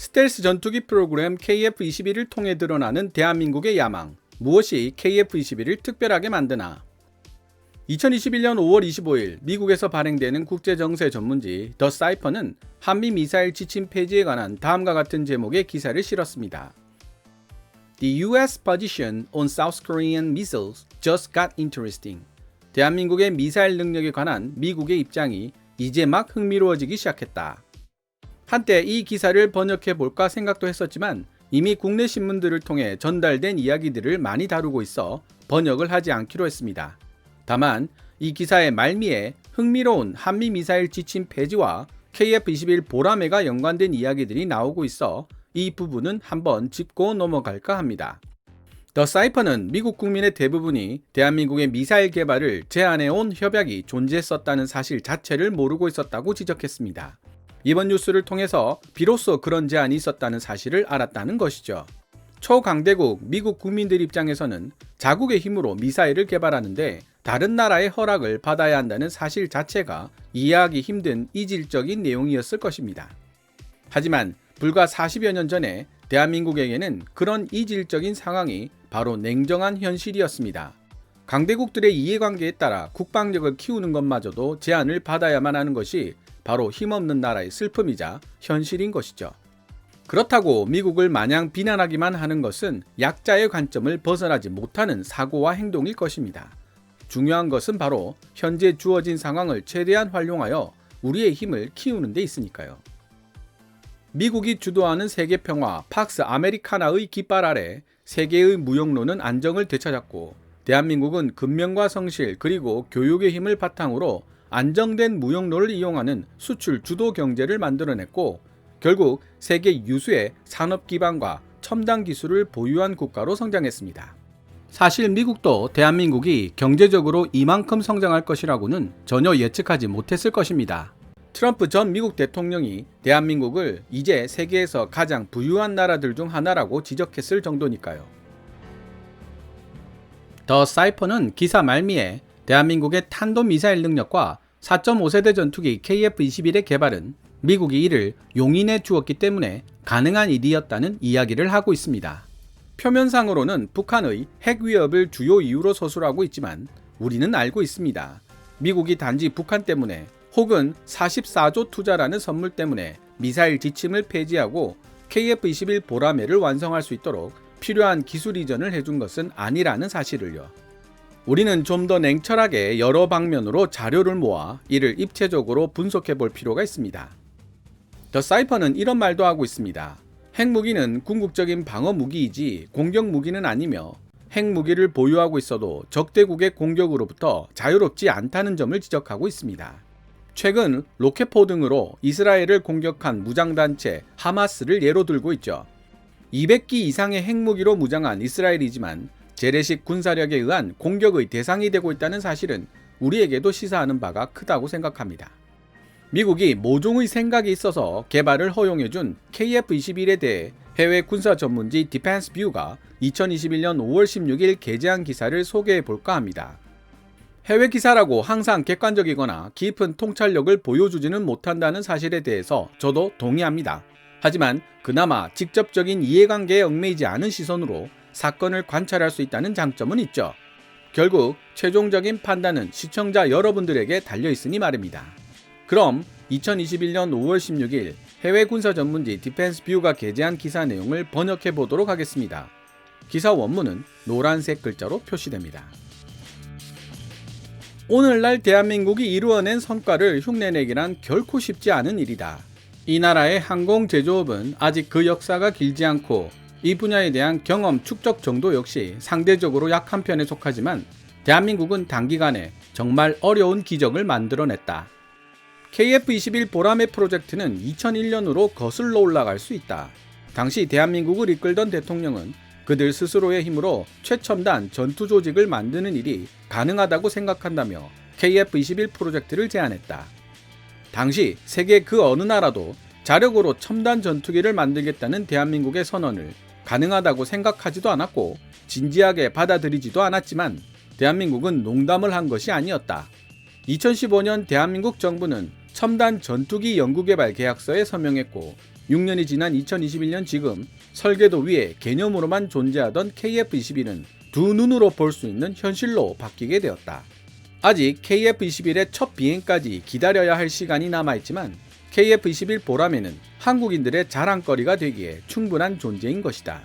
스텔스 전투기 프로그램 KF-21을 통해 드러나는 대한민국의 야망. 무엇이 KF-21을 특별하게 만드나? 2021년 5월 25일 미국에서 발행되는 국제정세 전문지 더 사이퍼는 한미 미사일 지침 폐지에 관한 다음과 같은 제목의 기사를 실었습니다. The U.S. position on South Korean missiles just got interesting. 대한민국의 미사일 능력에 관한 미국의 입장이 이제 막 흥미로워지기 시작했다. 한때 이 기사를 번역해 볼까 생각도 했었지만 이미 국내 신문들을 통해 전달된 이야기들을 많이 다루고 있어 번역을 하지 않기로 했습니다. 다만 이 기사의 말미에 흥미로운 한미 미사일 지침 폐지와 KF-21 보라매가 연관된 이야기들이 나오고 있어 이 부분은 한번 짚고 넘어갈까 합니다. 더 사이퍼는 미국 국민의 대부분이 대한민국의 미사일 개발을 제한해온 협약이 존재했었다는 사실 자체를 모르고 있었다고 지적했습니다. 이번 뉴스를 통해서 비로소 그런 제한이 있었다는 사실을 알았다는 것이죠. 초강대국 미국 국민들 입장에서는 자국의 힘으로 미사일을 개발하는데 다른 나라의 허락을 받아야 한다는 사실 자체가 이해하기 힘든 이질적인 내용이었을 것입니다. 하지만 불과 40여 년 전에 대한민국에게는 그런 이질적인 상황이 바로 냉정한 현실이었습니다. 강대국들의 이해관계에 따라 국방력을 키우는 것마저도 제한을 받아야만 하는 것이 바로 힘없는 나라의 슬픔이자 현실인 것이죠. 그렇다고 미국을 마냥 비난하기만 하는 것은 약자의 관점을 벗어나지 못하는 사고와 행동일 것입니다. 중요한 것은 바로 현재 주어진 상황을 최대한 활용하여 우리의 힘을 키우는 데 있으니까요. 미국이 주도하는 세계평화 팍스 아메리카나의 깃발 아래 세계의 무역로는 안정을 되찾았고 대한민국은 근면과 성실 그리고 교육의 힘을 바탕으로 안정된 무역로를 이용하는 수출 주도 경제를 만들어냈고 결국 세계 유수의 산업 기반과 첨단 기술을 보유한 국가로 성장했습니다. 사실 미국도 대한민국이 경제적으로 이만큼 성장할 것이라고는 전혀 예측하지 못했을 것입니다. 트럼프 전 미국 대통령이 대한민국을 이제 세계에서 가장 부유한 나라들 중 하나라고 지적했을 정도니까요. 더 사이퍼는 기사 말미에 대한민국의 탄도미사일 능력과 4.5세대 전투기 KF-21의 개발은 미국이 이를 용인해 주었기 때문에 가능한 일이었다는 이야기를 하고 있습니다. 표면상으로는 북한의 핵 위협을 주요 이유로 서술하고 있지만 우리는 알고 있습니다. 미국이 단지 북한 때문에 혹은 44조 투자라는 선물 때문에 미사일 지침을 폐지하고 KF-21 보라매를 완성할 수 있도록 필요한 기술 이전을 해준 것은 아니라는 사실을요. 우리는 좀 더 냉철하게 여러 방면으로 자료를 모아 이를 입체적으로 분석해 볼 필요가 있습니다. 더 사이퍼는 이런 말도 하고 있습니다. 핵무기는 궁극적인 방어 무기이지 공격 무기는 아니며 핵무기를 보유하고 있어도 적대국의 공격으로부터 자유롭지 않다는 점을 지적하고 있습니다. 최근 로켓포 등으로 이스라엘을 공격한 무장단체 하마스를 예로 들고 있죠. 200기 이상의 핵무기로 무장한 이스라엘이지만 재래식 군사력에 의한 공격의 대상이 되고 있다는 사실은 우리에게도 시사하는 바가 크다고 생각합니다. 미국이 모종의 생각이 있어서 개발을 허용해준 KF-21에 대해 해외 군사 전문지 디펜스 뷰가 2021년 5월 16일 게재한 기사를 소개해 볼까 합니다. 해외 기사라고 항상 객관적이거나 깊은 통찰력을 보여주지는 못한다는 사실에 대해서 저도 동의합니다. 하지만 그나마 직접적인 이해관계에 얽매이지 않은 시선으로 사건을 관찰할 수 있다는 장점은 있죠. 결국 최종적인 판단은 시청자 여러분들에게 달려있으니 말입니다. 그럼 2021년 5월 16일 해외 군사 전문지 디펜스 뷰가 게재한 기사 내용을 번역해 보도록 하겠습니다. 기사 원문은 노란색 글자로 표시됩니다. 오늘날 대한민국이 이루어낸 성과를 흉내내기란 결코 쉽지 않은 일이다. 이 나라의 항공 제조업은 아직 그 역사가 길지 않고 이 분야에 대한 경험 축적 정도 역시 상대적으로 약한 편에 속하지만 대한민국은 단기간에 정말 어려운 기적을 만들어냈다. KF-21 보라매 프로젝트는 2001년으로 거슬러 올라갈 수 있다. 당시 대한민국을 이끌던 대통령은 그들 스스로의 힘으로 최첨단 전투 조직을 만드는 일이 가능하다고 생각한다며 KF-21 프로젝트를 제안했다. 당시 세계 그 어느 나라도 자력으로 첨단 전투기를 만들겠다는 대한민국의 선언을 가능하다고 생각하지도 않았고 진지하게 받아들이지도 않았지만 대한민국은 농담을 한 것이 아니었다. 2015년 대한민국 정부는 첨단 전투기 연구개발 계약서에 서명했고 6년이 지난 2021년 지금 설계도 위에 개념으로만 존재하던 KF-21은 두 눈으로 볼 수 있는 현실로 바뀌게 되었다. 아직 KF-21의 첫 비행까지 기다려야 할 시간이 남아있지만 KF-21 보라매는 한국인들의 자랑거리가 되기에 충분한 존재인 것이다.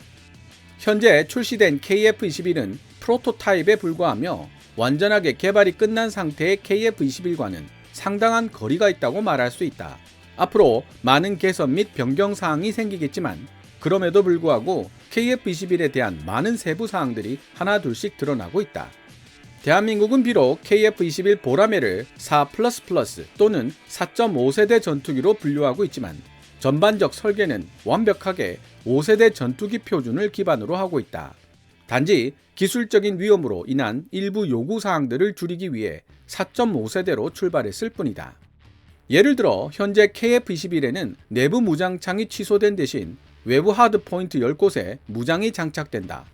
현재 출시된 KF-21은 프로토타입에 불과하며 완전하게 개발이 끝난 상태의 KF-21과는 상당한 거리가 있다고 말할 수 있다. 앞으로 많은 개선 및 변경 사항이 생기겠지만 그럼에도 불구하고 KF-21에 대한 많은 세부 사항들이 하나둘씩 드러나고 있다. 대한민국은 비록 KF-21 보라매를 4++ 또는 4.5세대 전투기로 분류하고 있지만 전반적 설계는 완벽하게 5세대 전투기 표준을 기반으로 하고 있다. 단지 기술적인 위험으로 인한 일부 요구사항들을 줄이기 위해 4.5세대로 출발했을 뿐이다. 예를 들어 현재 KF-21에는 내부 무장창이 취소된 대신 외부 하드포인트 10곳에 무장이 장착된다.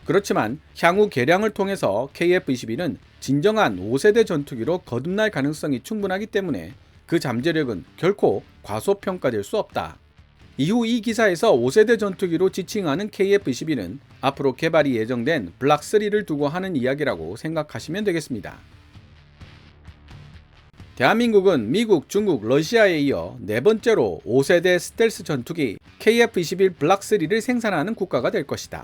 그렇지만 향후 개량을 통해서 KF-21은 진정한 5세대 전투기로 거듭날 가능성이 충분하기 때문에 그 잠재력은 결코 과소평가될 수 없다. 이후 이 기사에서 5세대 전투기로 지칭하는 KF-21은 앞으로 개발이 예정된 블락 3를 두고 하는 이야기라고 생각하시면 되겠습니다. 대한민국은 미국, 중국, 러시아에 이어 네 번째로 5세대 스텔스 전투기 KF-21 블락 3를 생산하는 국가가 될 것이다.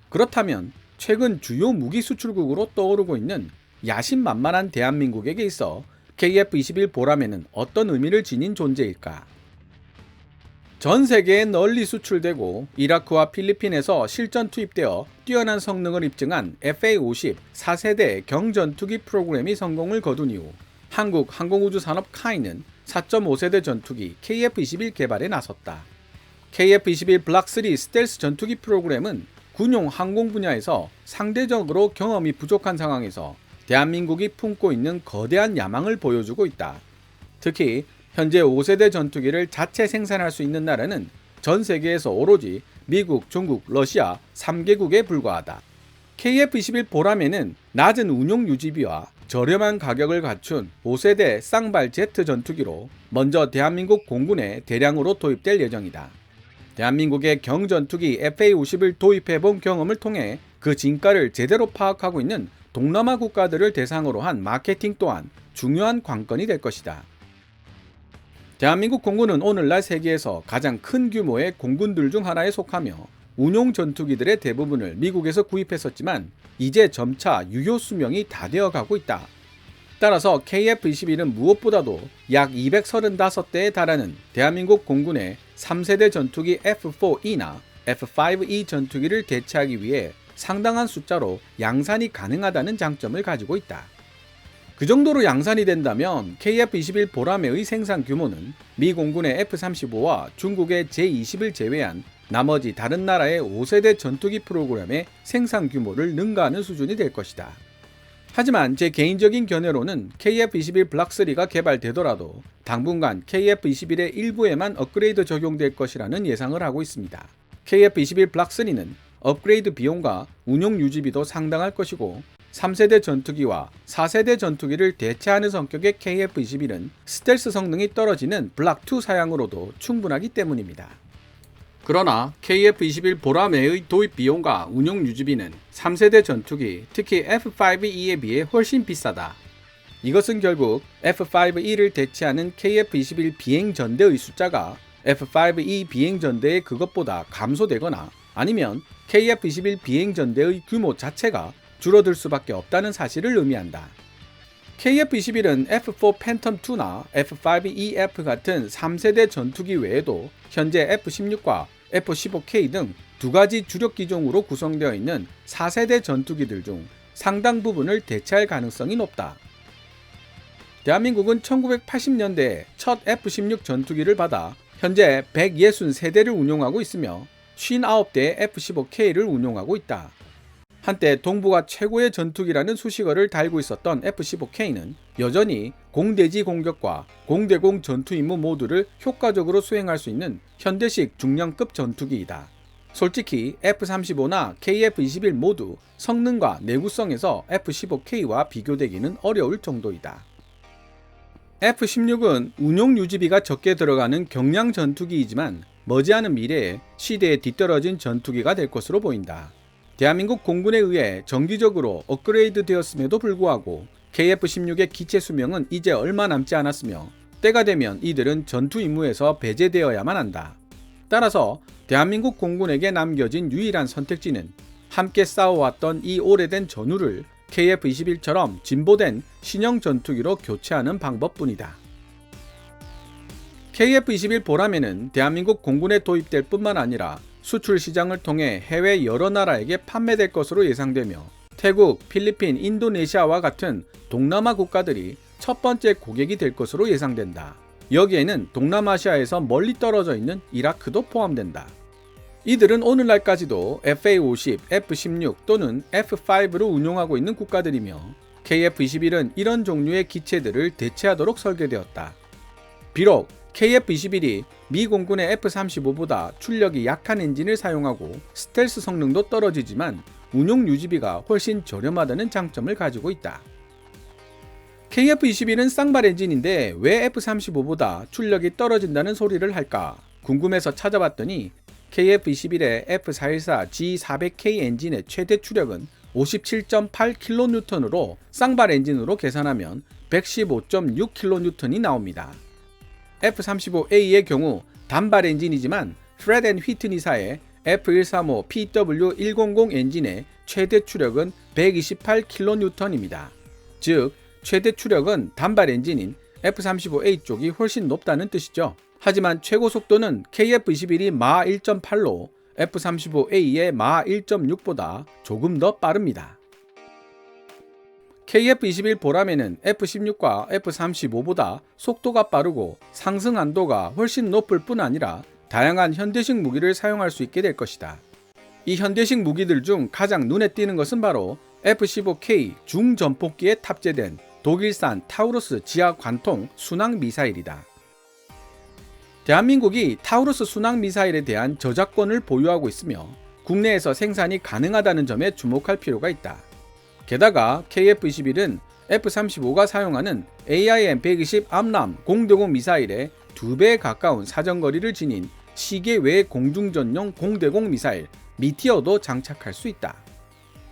그렇다면 최근 주요 무기 수출국으로 떠오르고 있는 야심만만한 대한민국에게 있어 KF-21 보라매는 어떤 의미를 지닌 존재일까? 전 세계에 널리 수출되고 이라크와 필리핀에서 실전 투입되어 뛰어난 성능을 입증한 FA-50 4세대 경전투기 프로그램이 성공을 거둔 이후 한국 항공우주산업 카이는 4.5세대 전투기 KF-21 개발에 나섰다. KF-21 블락 3 스텔스 전투기 프로그램은 군용 항공 분야에서 상대적으로 경험이 부족한 상황에서 대한민국이 품고 있는 거대한 야망을 보여주고 있다. 특히 현재 5세대 전투기를 자체 생산할 수 있는 나라는 전 세계에서 오로지 미국, 중국, 러시아 3개국에 불과하다. KF-21 보라매는 낮은 운용 유지비와 저렴한 가격을 갖춘 5세대 쌍발 제트 전투기로 먼저 대한민국 공군에 대량으로 도입될 예정이다. 대한민국의 경전투기 FA-50을 도입해본 경험을 통해 그 진가를 제대로 파악하고 있는 동남아 국가들을 대상으로 한 마케팅 또한 중요한 관건이 될 것이다. 대한민국 공군은 오늘날 세계에서 가장 큰 규모의 공군들 중 하나에 속하며 운용 전투기들의 대부분을 미국에서 구입했었지만 이제 점차 유효 수명이 다 되어가고 있다. 따라서 KF-21은 무엇보다도 약 235대에 달하는 대한민국 공군의 3세대 전투기 F4E나 F5E 전투기를 대체하기 위해 상당한 숫자로 양산이 가능하다는 장점을 가지고 있다. 그 정도로 양산이 된다면 KF-21 보라매의 생산 규모는 미 공군의 F-35와 중국의 제-20을 제외한 나머지 다른 나라의 5세대 전투기 프로그램의 생산 규모를 능가하는 수준이 될 것이다. 하지만 제 개인적인 견해로는 KF-21 블락 3가 개발되더라도 당분간 KF-21의 일부에만 업그레이드 적용될 것이라는 예상을 하고 있습니다. KF-21 블락 3는 업그레이드 비용과 운용 유지비도 상당할 것이고 3세대 전투기와 4세대 전투기를 대체하는 성격의 KF-21은 스텔스 성능이 떨어지는 블락 2 사양으로도 충분하기 때문입니다. 그러나 KF-21 보라매의 도입 비용과 운용 유지비는 3세대 전투기, 특히 F5E에 비해 훨씬 비싸다. 이것은 결국 F5E를 대체하는 KF-21 비행 전대의 숫자가 F5E 비행 전대의 그것보다 감소되거나 아니면 KF-21 비행 전대의 규모 자체가 줄어들 수밖에 없다는 사실을 의미한다. KF-21은 F4 팬텀2나 F5EF 같은 3세대 전투기 외에도 현재 F16과 F15K 등 두 가지 주력 기종으로 구성되어 있는 4세대 전투기들 중 상당 부분을 대체할 가능성이 높다. 대한민국은 1980년대에 첫 F16 전투기를 받아 현재 163대를 운용하고 있으며 59대의 F15K를 운용하고 있다. 한때 동북아 최고의 전투기라는 수식어를 달고 있었던 F-15K는 여전히 공대지 공격과 공대공 전투 임무 모두를 효과적으로 수행할 수 있는 현대식 중량급 전투기이다. 솔직히 F-35나 KF-21 모두 성능과 내구성에서 F-15K와 비교되기는 어려울 정도이다. F-16은 운용 유지비가 적게 들어가는 경량 전투기이지만 머지않은 미래에 시대에 뒤떨어진 전투기가 될 것으로 보인다. 대한민국 공군에 의해 정기적으로 업그레이드 되었음에도 불구하고 KF-16의 기체 수명은 이제 얼마 남지 않았으며 때가 되면 이들은 전투 임무에서 배제되어야만 한다. 따라서 대한민국 공군에게 남겨진 유일한 선택지는 함께 싸워왔던 이 오래된 전우를 KF-21처럼 진보된 신형 전투기로 교체하는 방법뿐이다. KF-21 보람에는 대한민국 공군에 도입될 뿐만 아니라 수출 시장을 통해 해외 여러 나라에게 판매될 것으로 예상되며 태국, 필리핀, 인도네시아와 같은 동남아 국가들이 첫 번째 고객이 될 것으로 예상된다. 여기에는 동남아시아에서 멀리 떨어져 있는 이라크도 포함된다. 이들은 오늘날까지도 FA-50, F-16 또는 F-5를 운용하고 있는 국가들이며 KF-21은 이런 종류의 기체들을 대체하도록 설계되었다. 비록 KF-21이 미 공군의 F-35보다 출력이 약한 엔진을 사용하고 스텔스 성능도 떨어지지만 운용 유지비가 훨씬 저렴하다는 장점을 가지고 있다. KF-21은 쌍발 엔진인데 왜 F-35보다 출력이 떨어진다는 소리를 할까 궁금해서 찾아봤더니 KF-21의 F-414G400K 엔진의 최대 추력은 57.8kN으로 쌍발 엔진으로 계산하면 115.6kN이 나옵니다. F-35A의 경우 단발 엔진이지만 프렛 앤 휘트니사의 F-135PW100 엔진의 최대 추력은 128kN입니다. 즉, 최대 추력은 단발 엔진인 F-35A 쪽이 훨씬 높다는 뜻이죠. 하지만 최고 속도는 KF-21이 마 1.8로 F-35A의 마 1.6보다 조금 더 빠릅니다. KF-21 보람에는 F-16과 F-35보다 속도가 빠르고 상승 안도가 훨씬 높을 뿐 아니라 다양한 현대식 무기를 사용할 수 있게 될 것이다. 이 현대식 무기들 중 가장 눈에 띄는 것은 바로 F-15K 중전폭기에 탑재된 독일산 타우루스 지하 관통 순항 미사일이다. 대한민국이 타우루스 순항 미사일에 대한 저작권을 보유하고 있으며 국내에서 생산이 가능하다는 점에 주목할 필요가 있다. 게다가 KF-21은 F-35가 사용하는 AIM-120 암람 공대공 미사일의 2배에 가까운 사정거리를 지닌 시계 외 공중전용 공대공 미사일 미티어도 장착할 수 있다.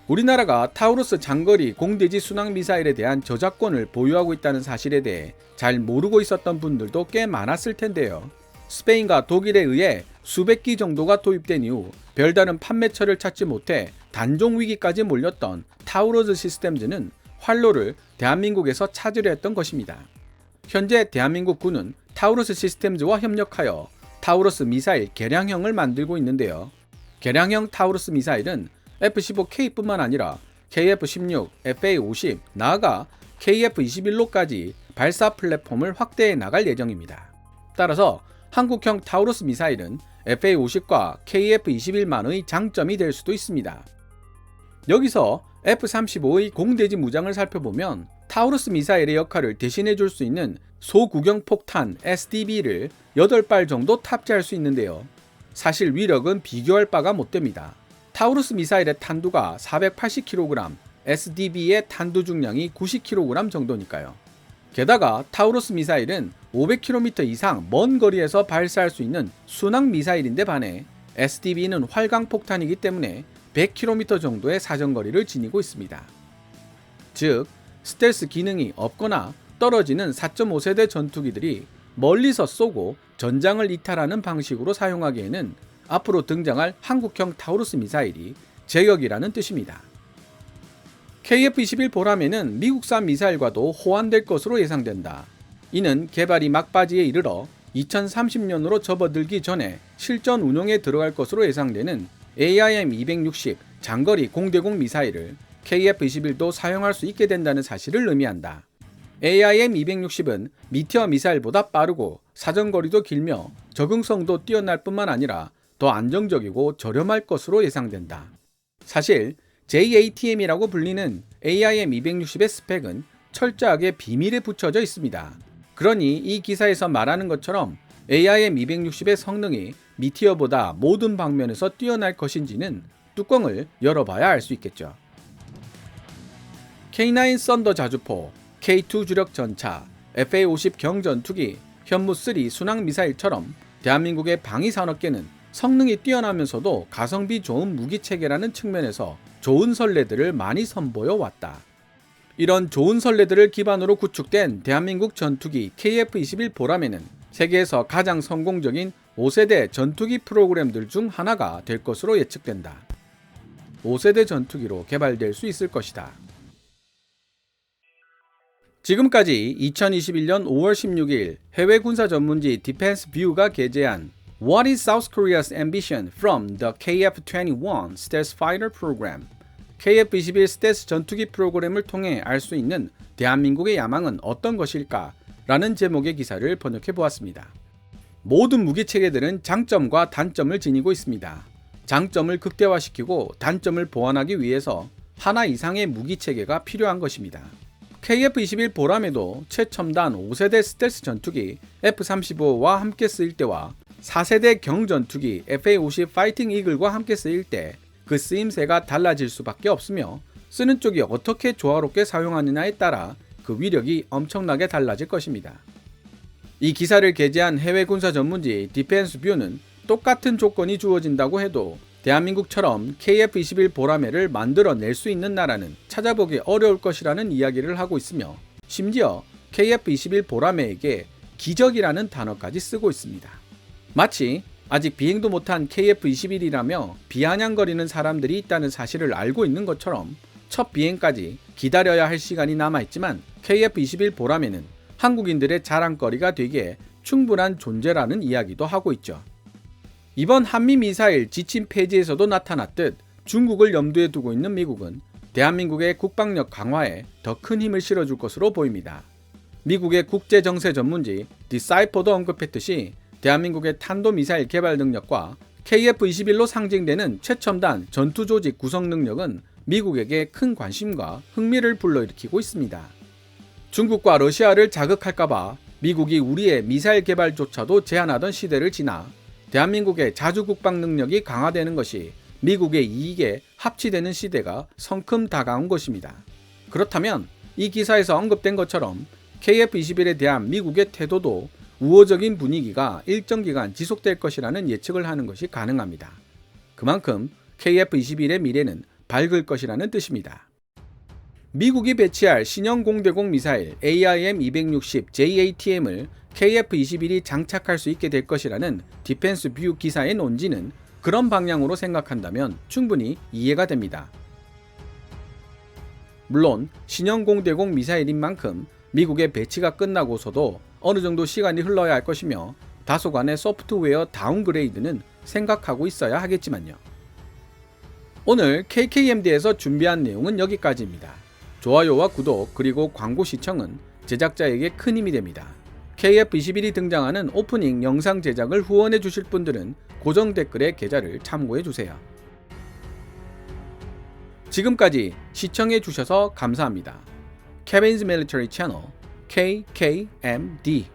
우리나라가 타우루스 장거리 공대지 순항 미사일에 대한 저작권을 보유하고 있다는 사실에 대해 잘 모르고 있었던 분들도 꽤 많았을 텐데요. 스페인과 독일에 의해 수백 기 정도가 도입된 이후 별다른 판매처를 찾지 못해 단종 위기까지 몰렸던 타우루스 시스템즈는 활로를 대한민국에서 찾으려 했던 것입니다. 현재 대한민국 군은 타우루스 시스템즈와 협력하여 타우루스 미사일 개량형을 만들고 있는데요. 개량형 타우루스 미사일은 F-15K뿐만 아니라 KF-16, FA-50, 나아가 KF-21로까지 발사 플랫폼을 확대해 나갈 예정입니다. 따라서 한국형 타우루스 미사일은 FA-50과 KF-21만의 장점이 될 수도 있습니다. 여기서 F-35의 공대지 무장을 살펴보면 타우루스 미사일의 역할을 대신해 줄 수 있는 소구경 폭탄 SDB를 8발 정도 탑재할 수 있는데요. 사실 위력은 비교할 바가 못됩니다. 타우루스 미사일의 탄두가 480kg, SDB의 탄두 중량이 90kg 정도니까요. 게다가 타우루스 미사일은 500km 이상 먼 거리에서 발사할 수 있는 순항 미사일인데 반해 SDB는 활강 폭탄이기 때문에 100km 정도의 사정거리를 지니고 있습니다. 즉, 스텔스 기능이 없거나 떨어지는 4.5세대 전투기들이 멀리서 쏘고 전장을 이탈하는 방식으로 사용하기에는 앞으로 등장할 한국형 타우루스 미사일이 제격이라는 뜻입니다. KF-21 보람에는 미국산 미사일과도 호환될 것으로 예상된다. 이는 개발이 막바지에 이르러 2030년으로 접어들기 전에 실전 운용에 들어갈 것으로 예상되는 AIM-260 장거리 공대공 미사일을 KF-21도 사용할 수 있게 된다는 사실을 의미한다. AIM-260은 미티어 미사일보다 빠르고 사정거리도 길며 적응성도 뛰어날 뿐만 아니라 더 안정적이고 저렴할 것으로 예상된다. 사실 JATM이라고 불리는 AIM-260의 스펙은 철저하게 비밀에 붙여져 있습니다. 그러니 이 기사에서 말하는 것처럼 AIM-260의 성능이 미티어보다 모든 방면에서 뛰어날 것인지는 뚜껑을 열어봐야 알 수 있겠죠. K9 썬더 자주포, K2 주력 전차, FA-50 경전투기, 현무3 순항 미사일처럼 대한민국의 방위산업계는 성능이 뛰어나면서도 가성비 좋은 무기체계라는 측면에서 좋은 선례들을 많이 선보여 왔다. 이런 좋은 선례들을 기반으로 구축된 대한민국 전투기 KF-21 보람에는 세계에서 가장 성공적인 5세대 전투기 프로그램들 중 하나가 될 것으로 예측된다. 5세대 전투기로 개발될 수 있을 것이다. 지금까지 2021년 5월 16일 해외 군사 전문지 디펜스 뷰가 게재한 What is South Korea's ambition from the KF-21 Stealth Fighter Program? KF-21 스텔스 전투기 프로그램을 통해 알 수 있는 대한민국의 야망은 어떤 것일까? 라는 제목의 기사를 번역해 보았습니다. 모든 무기체계들은 장점과 단점을 지니고 있습니다. 장점을 극대화시키고 단점을 보완하기 위해서 하나 이상의 무기체계가 필요한 것입니다. KF-21 보람에도 최첨단 5세대 스텔스 전투기 F-35와 함께 쓰일 때와 4세대 경전투기 FA-50 파이팅 이글과 함께 쓰일 때 그 쓰임새가 달라질 수밖에 없으며 쓰는 쪽이 어떻게 조화롭게 사용하느냐에 따라 그 위력이 엄청나게 달라질 것입니다. 이 기사를 게재한 해외 군사 전문지 디펜스 뷰는 똑같은 조건이 주어진다고 해도 대한민국처럼 KF-21 보라매를 만들어낼 수 있는 나라는 찾아보기 어려울 것이라는 이야기를 하고 있으며 심지어 KF-21 보라매에게 기적이라는 단어까지 쓰고 있습니다. 마치 아직 비행도 못한 KF-21이라며 비아냥거리는 사람들이 있다는 사실을 알고 있는 것처럼 첫 비행까지 기다려야 할 시간이 남아있지만 KF-21 보라매는 한국인들의 자랑거리가 되기에 충분한 존재라는 이야기도 하고 있죠. 이번 한미미사일 지침 폐지에서도 나타났듯 중국을 염두에 두고 있는 미국은 대한민국의 국방력 강화에 더 큰 힘을 실어줄 것으로 보입니다. 미국의 국제정세 전문지 디사이퍼도 언급했듯이 대한민국의 탄도미사일 개발 능력과 KF-21로 상징되는 최첨단 전투조직 구성 능력은 미국에게 큰 관심과 흥미를 불러일으키고 있습니다. 중국과 러시아를 자극할까봐 미국이 우리의 미사일 개발조차도 제한하던 시대를 지나 대한민국의 자주국방 능력이 강화되는 것이 미국의 이익에 합치되는 시대가 성큼 다가온 것입니다. 그렇다면 이 기사에서 언급된 것처럼 KF-21에 대한 미국의 태도도 우호적인 분위기가 일정 기간 지속될 것이라는 예측을 하는 것이 가능합니다. 그만큼 KF-21의 미래는 밝을 것이라는 뜻입니다. 미국이 배치할 신형 공대공 미사일 AIM-260JATM을 KF-21이 장착할 수 있게 될 것이라는 디펜스 뷰 기사의 논지는 그런 방향으로 생각한다면 충분히 이해가 됩니다. 물론 신형 공대공 미사일인 만큼 미국의 배치가 끝나고서도 어느 정도 시간이 흘러야 할 것이며 다소간의 소프트웨어 다운그레이드는 생각하고 있어야 하겠지만요. 오늘 KKMD에서 준비한 내용은 여기까지입니다. 좋아요와 구독 그리고 광고 시청은 제작자에게 큰 힘이 됩니다. KF-21이 등장하는 오프닝 영상 제작을 후원해 주실 분들은 고정 댓글에 계좌를 참고해 주세요. 지금까지 시청해 주셔서 감사합니다. Kevin's Military Channel KKMD